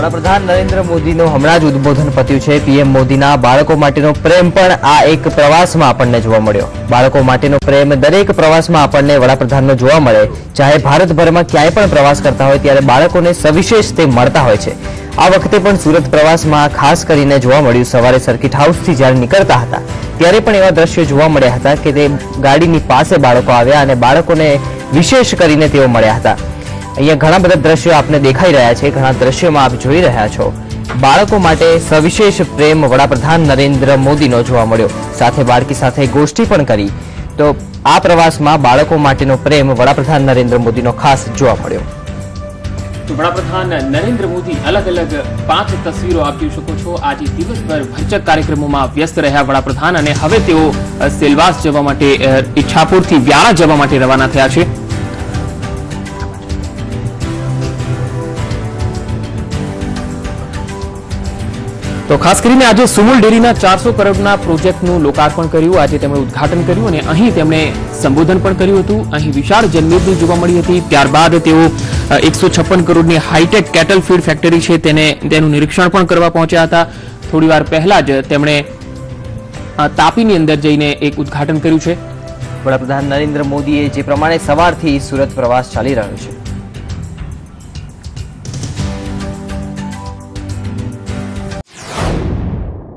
વડાપ્રધાન નરેન્દ્ર મોદીનું હમણાં જ ઉદ્બોધન પત્યું છે। પીએમ મોદીના બાળકો માટેનો પ્રેમ પણ આ એક પ્રવાસમાં આપણને જોવા મળ્યો। બાળકો માટેનો પ્રેમ દરેક પ્રવાસમાં આપણને વડાપ્રધાનનો જોવા મળે। ચાહે ભારતભરમાં ક્યાંય પણ પ્રવાસ કરતા હોય ત્યારે બાળકોને સવિશેષ તે મળતા હોય છે। આ વખતે પણ સુરત પ્રવાસમાં ખાસ કરીને જોવા મળ્યું। સવારે સર્કિટ હાઉસથી જ્યારે નીકળતા હતા ત્યારે પણ એવા દ્રશ્યો જોવા મળ્યા હતા કે તે ગાડીની પાસે બાળકો આવ્યા અને બાળકોને વિશેષ કરીને તેઓ મળ્યા હતા। અહીંયા ઘણા બધા દ્રશ્યો આપને દેખાઈ રહ્યા છે। ઘણા દ્રશ્યોમાં આપ જોઈ રહ્યા છો બાળકો માટે સવિશેષ પ્રેમ વડાપ્રધાન નરેન્દ્ર મોદીનો જોવા મળ્યો। સાથે બાળકી સાથે ગોષ્ઠી પણ કરી। તો આ પ્રવાસમાં બાળકો માટેનો પ્રેમ વડાપ્રધાન નરેન્દ્ર મોદીનો ખાસ જોવા મળ્યો। तो वडाप्रधान नरेंद्र मोदी अलग अलग 5 तस्वीरों आप જોઈ શકો છો। આજે દિવસભર ભરચક કાર્યક્રમોમાં વ્યસ્ત રહ્યા વડાપ્રધાન અને હવે તેઓ સેલવાસ જવા માટે ઈચ્છાપુરથી વ્યારા જવા માટે રવાના થયા છે। તો ખાસ કરીને આજે સુમુલ ડેરીના 400 કરોડના પ્રોજેક્ટનું લોકાર્પણ કર્યું। આજે તેમણે ઉદ્ઘાટન કર્યું અને અહીં તેમણે સંબોધન પણ કર્યું હતું। અહીં વિશાળ જનમેદની જોવા મળી હતી। ત્યારબાદ તેઓ 156 કરોડની હાઈટેક કેટલ ફીડ ફેક્ટરી છે તેનું નિરીક્ષણ પણ કરવા પહોંચ્યા હતા। થોડીવાર પહેલા જ તેમણે તાપીની અંદર જઈને એક ઉદ્ઘાટન કર્યું છે। વડાપ્રધાન નરેન્દ્ર મોદીએ જે પ્રમાણે સવારથી સુરત પ્રવાસ ચાલી રહ્યો છે